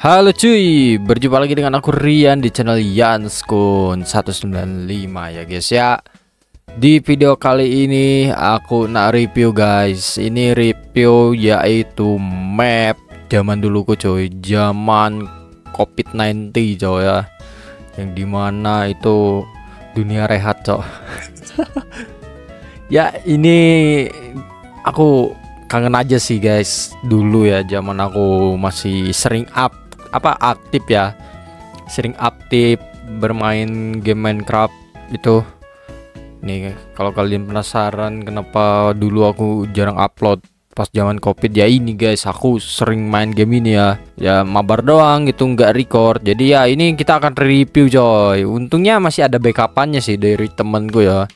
Halo cuy, berjumpa lagi dengan aku Rian di channel Yanskun 195 ya guys ya. Di video kali ini aku nak review guys. Ini review yaitu map zaman duluku cuy, zaman COVID-19 coy ya. Yang dimana itu dunia rehat coy. Ya ini aku kangen aja sih guys, dulu ya zaman aku masih sering aktif ya, sering aktif bermain game Minecraft itu. Nih kalau kalian penasaran kenapa dulu aku jarang upload pas zaman COVID, ya ini guys, aku sering main game ini ya mabar doang gitu, nggak record. Jadi ya ini kita akan review coy. Untungnya masih ada backupannya sih dari temenku ya,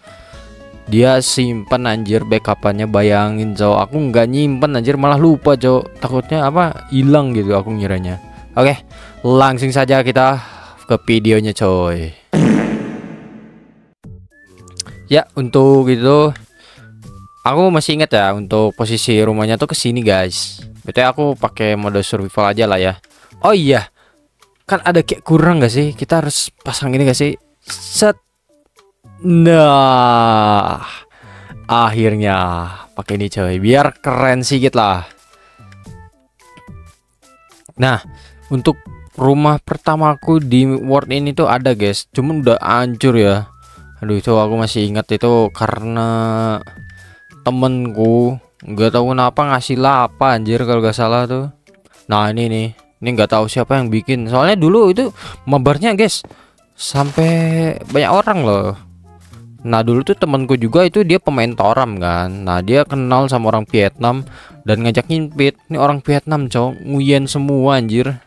dia simpen anjir backupannya. Bayangin cowok, aku nggak nyimpen anjir, malah lupa cowok, takutnya apa hilang gitu aku ngiranya. Oke, langsung saja kita ke videonya coy. Ya untuk itu aku masih ingat ya, untuk posisi rumahnya tuh kesini guys. Betul, aku pakai mode survival aja lah ya. Oh iya, kan ada kayak kurang gak sih, kita harus pasang ini gak sih, set. Nah, akhirnya pakai ini coy, biar keren sedikit lah. Nah, untuk rumah pertamaku di world ini tuh ada guys, cuman udah hancur ya. Aduh, itu aku masih ingat itu karena temenku nggak tahu kenapa ngasih lapa anjir kalau gak salah tuh. Nah ini nih, ini nggak tahu siapa yang bikin, soalnya dulu itu mabarnya guys sampai banyak orang loh. Nah dulu tuh temanku juga itu dia pemain Toram kan. Nah dia kenal sama orang Vietnam dan ngajak nyimpit. Ini orang Vietnam cowok, Nguyen semua anjir.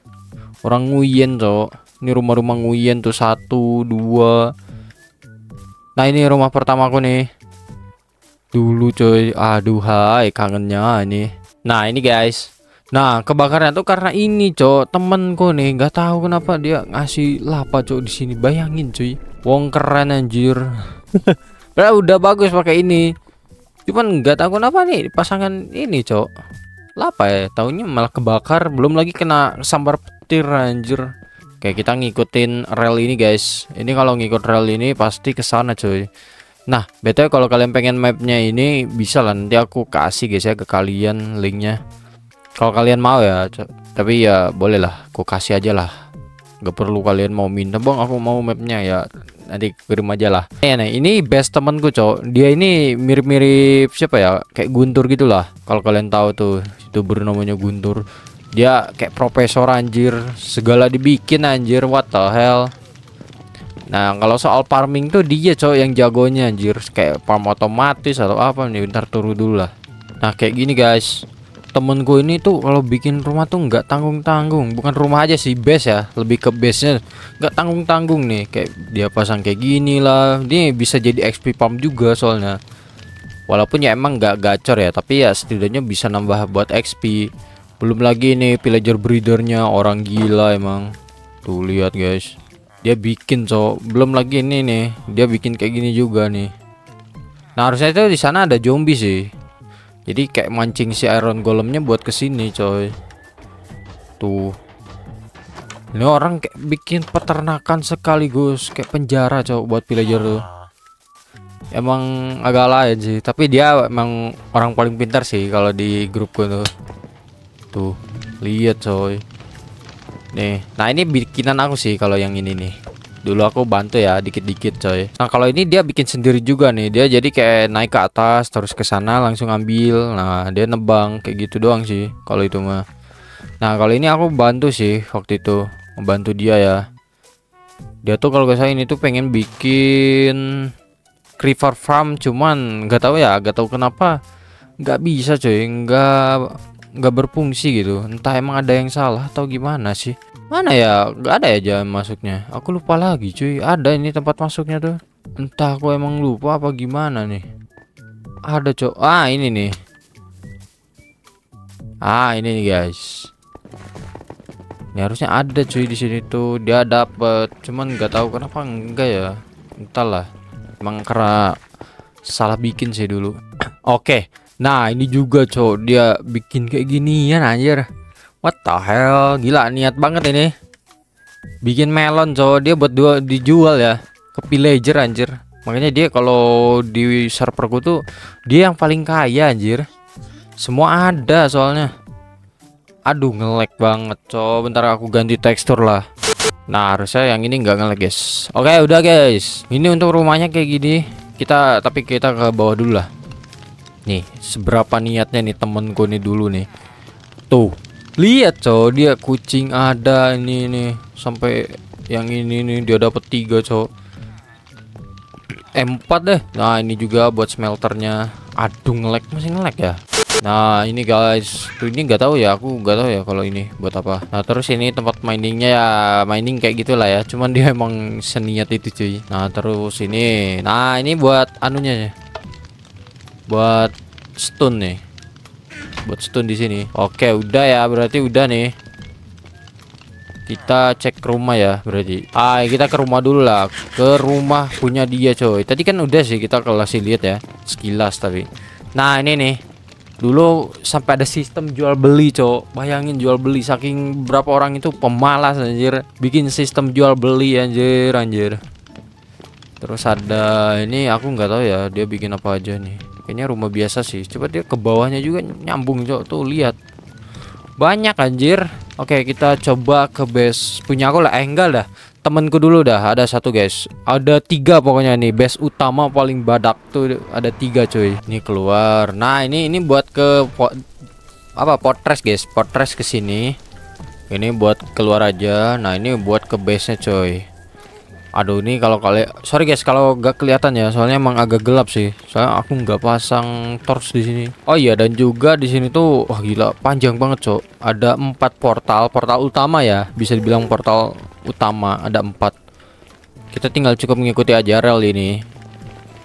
Orang Nguyen cowok. Ini rumah-rumah Nguyen tuh 1, 2. Nah ini rumah pertamaku nih dulu coy. Aduh hai, kangennya ini. Nah ini guys. Nah kebakaran tuh karena ini cowok, temenku nih nggak tahu kenapa dia ngasih lapa cowok di sini. Bayangin cuy, wong keren anjir. Udah bagus pakai ini, cuman nggak tahu kenapa nih pasangan ini cok lapa ya, taunya malah kebakar. Belum lagi kena sambar petir anjir. Kayak kita ngikutin rel ini guys, ini kalau ngikut rel ini pasti ke sana cuy. Nah btw kalau kalian pengen mapnya ini bisa lah, nanti aku kasih guys ya ke kalian linknya kalau kalian mau ya, tapi ya boleh lah aku kasih aja lah, nggak perlu kalian mau minta bang aku mau mapnya ya, nanti kirim aja lah. Nah ini best temanku cowok, dia ini mirip-mirip siapa ya, kayak Guntur gitulah. Kalau kalian tahu tuh youtuber namanya Guntur, dia kayak profesor anjir, segala dibikin anjir, what the hell. Nah kalau soal farming tuh dia cowok yang jagonya anjir, kayak farm otomatis atau apa nih, bentar turu dulu lah. Nah kayak gini guys, temenku ini tuh kalau bikin rumah tuh nggak tanggung-tanggung. Bukan rumah aja sih, base ya, lebih ke base nya nggak tanggung-tanggung nih. Kayak dia pasang kayak gini lah, ini bisa jadi XP farm juga soalnya. Walaupun ya emang nggak gacor ya, tapi ya setidaknya bisa nambah buat XP. Belum lagi nih villager breedernya orang gila emang. Tuh lihat guys, dia bikin cowok. Belum lagi ini nih, dia bikin kayak gini juga nih. Nah harusnya itu di sana ada zombie sih, jadi kayak mancing si iron golemnya buat kesini coy. Tuh, ini orang kayak bikin peternakan sekaligus kayak penjara cowok buat villager tuh. Emang agak lain sih, tapi dia emang orang paling pintar sih kalau di grupku tuh. Tuh, lihat coy. Nih, nah ini bikinan aku sih kalau yang ini nih. Dulu aku bantu ya dikit-dikit coy. Nah kalau ini dia bikin sendiri juga nih, dia jadi kayak naik ke atas terus ke sana langsung ambil. Nah dia nebang kayak gitu doang sih kalau itu mah. Nah kalau ini aku bantu sih waktu itu, membantu dia ya. Dia tuh kalau gak salah ini tuh pengen bikin creeper farm, cuman nggak tahu ya, nggak tahu kenapa nggak bisa coy, nggak berfungsi gitu. Entah emang ada yang salah atau gimana sih. Mana ya, nggak ada ya jalan masuknya, aku lupa lagi cuy. Ada ini tempat masuknya tuh, entah aku emang lupa apa gimana nih. Ada cok, ini nih, ini nih guys. Ini harusnya ada cuy di sini tuh, dia dapet, cuman nggak tahu kenapa enggak ya, entahlah, emang karena salah bikin sih dulu. Oke, nah ini juga cok, dia bikin kayak ginian anjir. What the hell, gila niat banget ini. Bikin melon cowok, dia buat dijual ya ke pillager anjir. Makanya dia kalau di serverku tuh dia yang paling kaya anjir. Semua ada soalnya. Aduh nge-lag banget cowok. Bentar aku ganti tekstur lah. Nah harusnya yang ini nggak nge-lag guys. Oke udah guys. Ini untuk rumahnya kayak gini. Tapi kita ke bawah dulu lah. Nih seberapa niatnya nih temenku nih dulu nih. Tuh lihat cowok, dia kucing ada ini nih. Sampai yang ini nih dia dapat 3 cowok. 4 deh. Nah ini juga buat smelternya. Aduh nge-lag, masih nge-lag ya. Nah ini guys, tuh ini nggak tahu ya, aku nggak tahu ya kalau ini buat apa. Nah terus ini tempat miningnya ya, mining kayak gitulah ya. Cuman dia emang seniat itu cuy. Nah terus ini, nah ini buat anunya ya, buat stone nih, buat stone di sini. Oke udah ya, berarti udah nih. Kita cek ke rumah ya berarti. Kita ke rumah dulu lah, ke rumah punya dia coy. Tadi kan udah sih kita kasih lihat ya, sekilas tapi. Nah ini nih. Dulu sampai ada sistem jual beli cowok. Bayangin jual beli, saking berapa orang itu pemalas anjir bikin sistem jual beli anjir. Terus ada ini aku nggak tahu ya dia bikin apa aja nih. Kayaknya rumah biasa sih. Coba dia ke bawahnya juga nyambung cowok, tuh lihat. Banyak anjir. Oke kita coba ke base punya aku lah. Enggak dah, temenku dulu dah. Ada 1 guys, ada 3 pokoknya nih. Base utama paling badak tuh ada 3 cuy. Ini keluar. Nah ini buat ke Fortress guys. Fortress ke sini. Ini buat keluar aja. Nah ini buat ke base nya coy. Aduh ini kalau kalian, sorry guys kalau gak kelihatan ya, soalnya emang agak gelap sih. Soalnya aku nggak pasang torch di sini. Oh iya, dan juga di sini tuh, wah gila panjang banget cok. Ada 4 portal utama ya, bisa dibilang portal utama ada 4. Kita tinggal cukup mengikuti aja rel ini.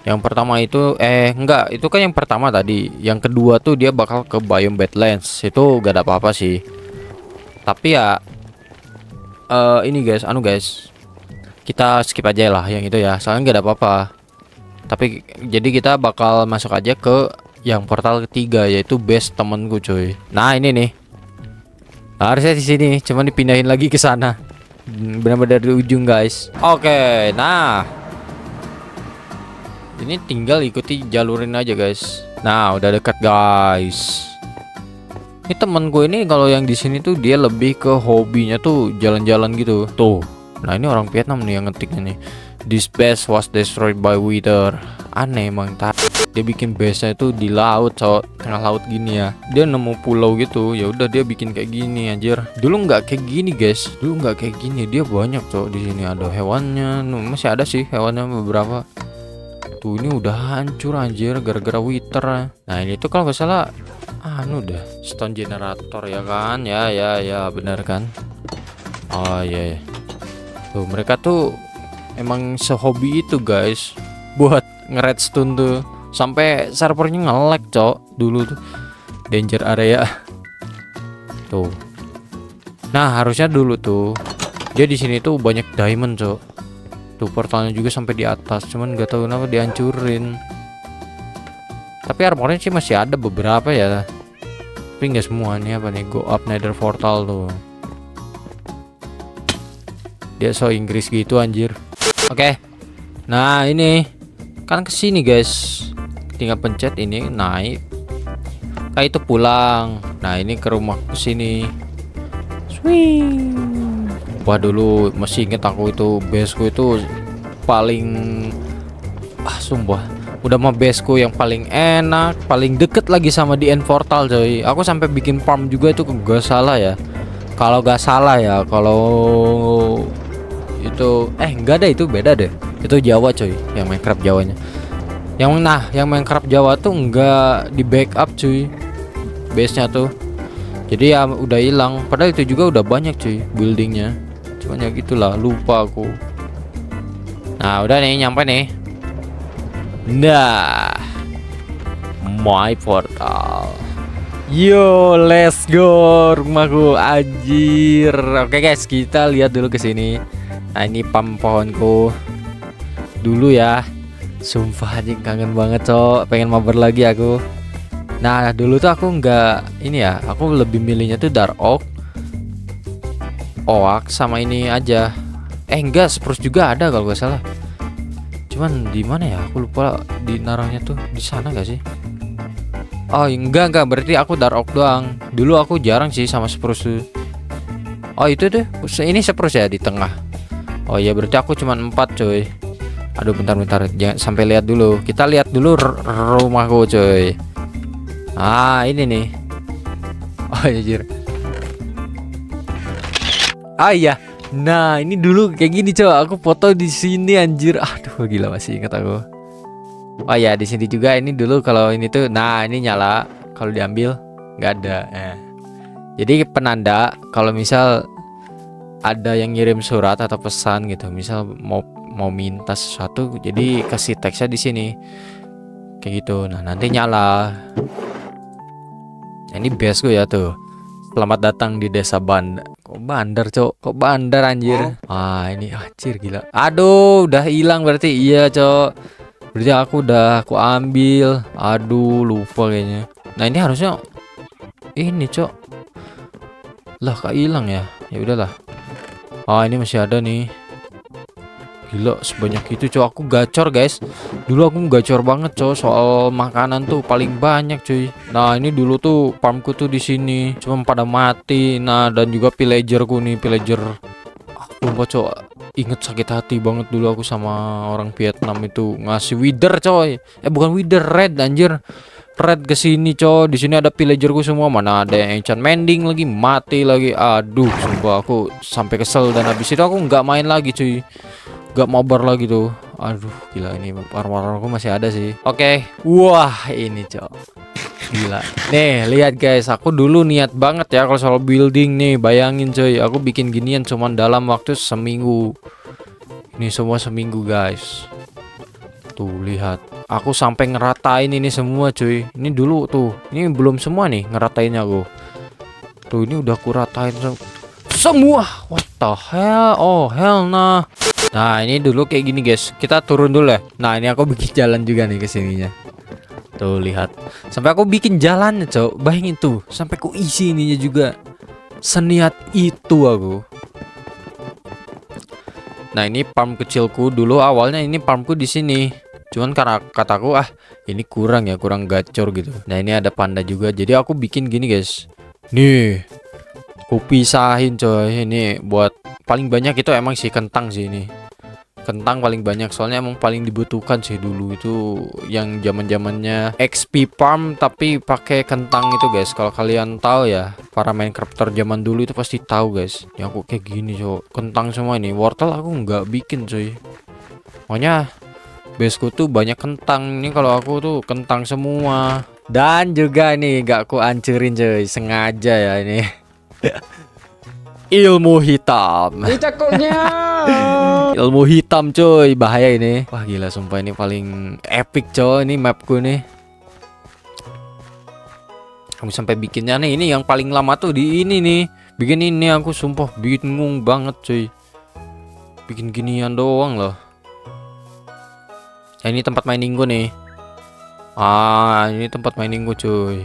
Yang pertama itu, enggak, itu kan yang pertama tadi. Yang kedua tuh dia bakal ke biome Badlands. Itu gak ada apa-apa sih. Tapi ya, ini guys, kita skip aja lah yang itu ya, soalnya nggak ada apa-apa. Tapi jadi kita bakal masuk aja ke yang portal ketiga, yaitu base temenku cuy. Nah ini nih, harusnya di sini, cuman dipindahin lagi ke sana. Benar-benar dari ujung guys. Oke, nah ini tinggal ikuti jalurin aja guys. Nah udah dekat guys. Ini temenku ini kalau yang di sini tuh dia lebih ke hobinya tuh jalan-jalan gitu tuh. Nah ini orang Vietnam nih yang ngetiknya nih. This base was destroyed by wither. Aneh emang dia bikin base-nya itu di laut cowok, tengah laut gini ya. Dia nemu pulau gitu, ya udah dia bikin kayak gini anjir. Dulu nggak kayak gini guys, dulu nggak kayak gini. Dia banyak cowok di sini, ada hewannya. Masih ada sih hewannya beberapa. Tuh ini udah hancur anjir gara-gara wither. Nah ini tuh kalau nggak salah anu dah, stone generator ya kan? Ya benar kan? Oh iya. Tuh mereka tuh emang sehobi itu guys buat nge-redstone tuh, sampai servernya nge-lag cok dulu tuh, danger area tuh. Nah harusnya dulu tuh dia di sini tuh banyak diamond cok. Tuh portalnya juga sampai di atas, cuman nggak tahu kenapa dihancurin. Tapi armornya sih masih ada beberapa ya, tapi nggak semua. Ini apa nih, go up nether portal tuh. Dia so Inggris gitu anjir. Oke. Nah ini kan kesini guys, tinggal pencet ini naik. Kayak itu pulang. Nah ini ke rumah kesini. Swing. Wah dulu masih inget aku itu baseku itu paling sumpah udah mah baseku yang paling enak, paling deket lagi sama di end portal coy. Aku sampai bikin farm juga itu gak salah ya. Kalau gak salah ya, kalau itu enggak ada, itu beda deh. Itu Jawa coy, yang Minecraft Jawanya. Yang Minecraft Jawa tuh enggak di backup cuy base-nya tuh. Jadi ya udah hilang. Padahal itu juga udah banyak cuy buildingnya. Cuman ya gitulah, lupa aku. Nah udah nih nyampe nih. Nah my portal. Yo let's go rumahku anjir. Oke guys, kita lihat dulu ke sini. Nah ini pam pohonku dulu ya. Sumpah anjing kangen banget cok, pengen mabar lagi aku. Nah dulu tuh aku nggak ini ya, aku lebih milihnya tuh dark oak oak sama ini aja. Enggak, spruce juga ada kalau nggak salah. Cuman di mana ya? Aku lupa di naruhnya tuh di sana gak sih? Oh enggak, berarti aku dark oak doang. Dulu aku jarang sih sama spruce tuh. Oh itu tuh, ini spruce ya di tengah. Oh iya berarti aku cuman 4 coy. Aduh bentar, jangan sampai lihat dulu. Kita lihat dulu rumahku coy. Ah ini nih. Oh anjir. Ah iya. Nah ini dulu kayak gini coy. Aku foto di sini anjir. Aduh gila masih ingat aku. Oh ya di sini juga ini dulu kalau ini tuh. Nah ini nyala. Kalau diambil nggak ada. Jadi penanda kalau misal ada yang ngirim surat atau pesan gitu. Misal mau minta sesuatu, jadi kasih teksnya di sini kayak gitu. Nah nanti nyala. Nah, ini base gue ya tuh. Selamat datang di desa Bandar. Kok Bandar cok? Kok Bandar anjir? Ah ini anjir gila. Aduh udah hilang berarti. Iya cok. Berarti aku ambil. Aduh lupa kayaknya. Nah ini harusnya ini cok. Lah kok hilang ya? Ya udahlah. Ah ini masih ada nih. Gila sebanyak itu cowok. Aku gacor guys. Dulu aku gacor banget cowok soal makanan tuh paling banyak cuy. Nah ini dulu tuh farmku tuh di sini cuma pada mati. Nah dan juga pillagerku nih, pillager. Aku lupa cowok. Inget sakit hati banget dulu aku sama orang Vietnam itu ngasih wither coy. Bukan wither, red anjir. Red ke sini coy. Di sini ada pillagerku semua. Mana ada yang enchant mending lagi, mati lagi. Aduh sumpah aku sampai kesel dan habis itu aku nggak main lagi cuy. Gak mabar lagi tuh. Aduh gila ini armor aku masih ada sih. Oke. Wah ini cok gila. Nih lihat guys, aku dulu niat banget ya kalau soal building nih. Bayangin coy, aku bikin ginian cuman dalam waktu seminggu. Ini semua seminggu guys. Tuh lihat, aku sampai ngeratain ini semua cuy. Ini dulu tuh, ini belum semua nih ngeratainnya aku. Tuh ini udah aku ratain semua. What the hell? Oh hell nah. Nah ini dulu kayak gini guys. Kita turun dulu ya. Nah ini aku bikin jalan juga nih ke sininya. Tuh lihat. Sampai aku bikin jalannya cok. Bayangin tuh. Sampai aku isi ininya juga. Seniat itu aku. Nah ini farm kecilku. Dulu awalnya ini farmku di sini. Cuman karena kataku ini kurang ya. Kurang gacor gitu. Nah ini ada panda juga. Jadi aku bikin gini guys. Nih. Aku pisahin coy. Ini buat paling banyak itu emang sih kentang sih ini. Kentang paling banyak soalnya emang paling dibutuhkan sih dulu itu yang zaman-zamannya XP farm tapi pakai kentang itu guys. Kalau kalian tahu ya, para Minecrafter zaman dulu itu pasti tahu guys. Ya aku kayak gini coy. Kentang semua ini. Wortel aku nggak bikin coy. Makanya baseku tuh banyak kentang. Ini kalau aku tuh kentang semua. Dan juga nih gak aku hancurin coy. Sengaja ya ini. Ilmu hitam. Ilmu hitam coy, bahaya ini. Wah gila sumpah ini paling epic coy. Ini mapku nih. Aku sampai bikinnya nih. Ini yang paling lama tuh di ini nih. Bikin ini aku sumpah bingung banget coy. Bikin ginian doang loh. Ini tempat miningku nih. Ini tempat miningku coy.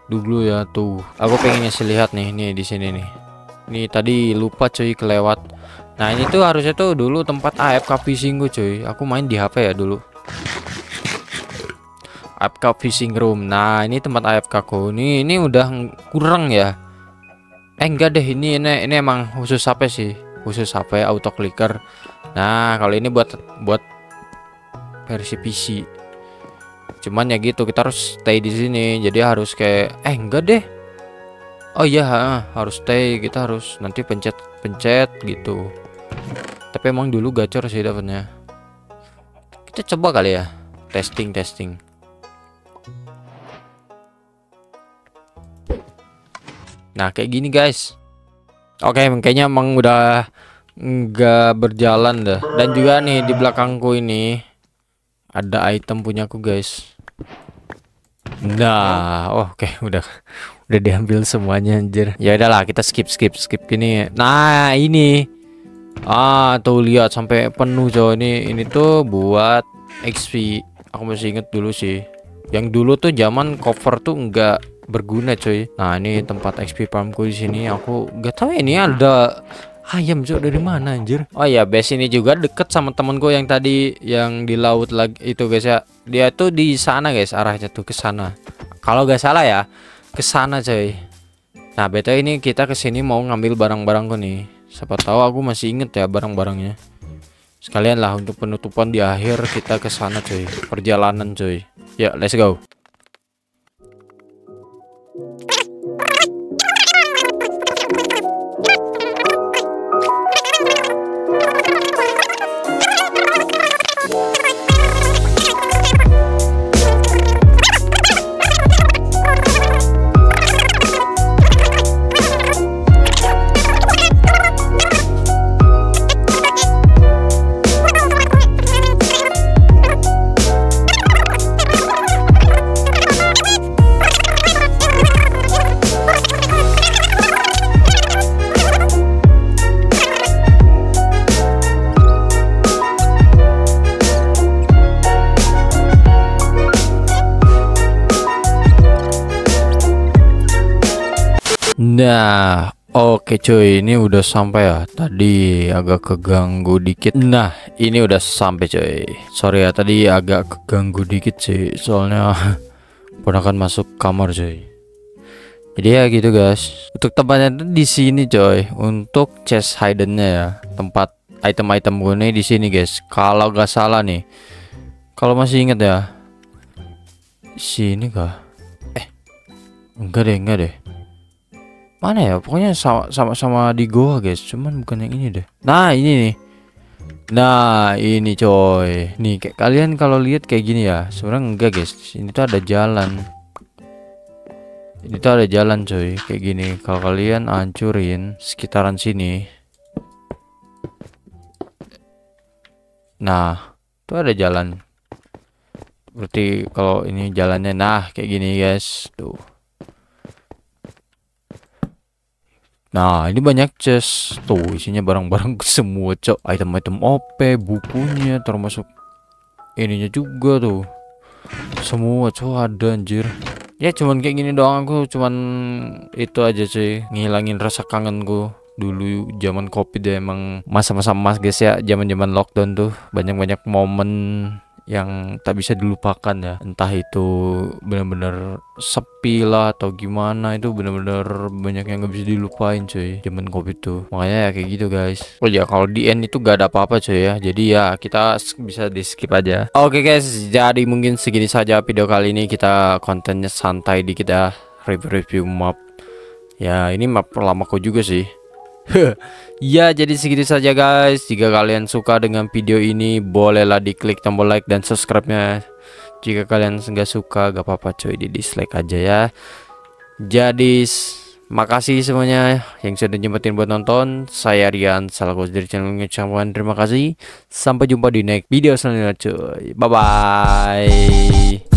Dulu ya tuh. Aku pengen ngasih lihat nih di sini nih. Ini tadi lupa cuy kelewat. Nah ini tuh harusnya tuh dulu tempat AFK fishing gue cuy. Aku main di HP ya dulu. AFK fishing room. Nah ini tempat AFK ku. Ini udah kurang ya. Enggak deh ini emang khusus HP sih. Khusus HP auto clicker. Nah kalau ini buat versi PC. Cuman ya gitu kita harus stay di sini. Jadi harus kayak enggak deh. Oh iya harus stay. Kita harus nanti pencet gitu. Tapi emang dulu gacor sih dapatnya. Kita coba kali ya testing. Nah kayak gini guys. Oke kayaknya emang udah nggak berjalan dah. Dan juga nih di belakangku ini ada item punyaku guys. Nah, oke, udah diambil semuanya anjir. Ya udahlah, kita skip gini. Nah, ini. Tuh lihat sampai penuh coy. Ini tuh buat XP. Aku masih inget dulu sih. Yang dulu tuh zaman cover tuh enggak berguna coy. Nah ini tempat XP farmku di sini. Aku gak tahu ini ada ayam coy dari mana anjir. Oh ya base ini juga deket sama temenku yang tadi yang di laut lagi itu guys ya. Dia tuh di sana guys, arahnya tuh ke sana. Kalau gak salah ya ke sana coy. Nah betul ini kita kesini mau ngambil barang-barangku nih. Siapa tahu aku masih inget ya barang-barangnya. Sekalian lah untuk penutupan di akhir kita ke sana coy. Perjalanan coy. Ya let's go. Nah, oke cuy, ini udah sampai ya. Tadi agak keganggu dikit. Nah, ini udah sampai cuy. Sorry ya, tadi agak keganggu dikit sih. Soalnya ponakan masuk kamar cuy. Jadi ya gitu guys. Untuk tempatnya tuh di sini coy. Untuk chest hiddennya ya, tempat item-item gue nih di sini guys. Kalau gak salah nih, kalau masih inget ya, sini kah? Enggak deh. Mana ya? Pokoknya sama di goa guys. Cuman bukan yang ini deh. Nah ini nih. Nah ini coy. Nih kayak kalian kalau lihat kayak gini ya. Sebenarnya enggak guys. Ini tuh ada jalan. Ini tuh ada jalan coy. Kayak gini. Kalau kalian hancurin sekitaran sini. Nah tuh ada jalan. Berarti kalau ini jalannya. Nah kayak gini guys. Tuh. Nah ini banyak chest. Tuh isinya barang-barang semua cok. Item-item OP, bukunya, termasuk ininya juga tuh. Semua cok ada anjir. Ya cuman kayak gini doang, aku cuman itu aja sih, ngilangin rasa kangenku. Dulu zaman Covid deh, emang masa-masa emas guys ya. Zaman-zaman lockdown tuh banyak-banyak momen yang tak bisa dilupakan ya. Entah itu bener-bener sepi lah atau gimana, itu bener-bener banyak yang gak bisa dilupain cuy zaman Covid tuh. Makanya ya kayak gitu guys. Oh ya kalau di end itu gak ada apa-apa cuy ya. Jadi ya kita bisa di skip aja. Oke guys, jadi mungkin segini saja video kali ini. Kita kontennya santai dikit ya, review map. Ya ini map lamaku juga sih. Ya jadi segitu saja guys. Jika kalian suka dengan video ini, bolehlah diklik tombol like dan subscribe-nya. Jika kalian nggak suka, gak apa-apa coy, di dislike aja ya. Jadi makasih semuanya yang sudah nyempetin buat nonton. Saya Rian, salah dari channel Ngucapan terima kasih. Sampai jumpa di next video selanjutnya cuy. Bye bye.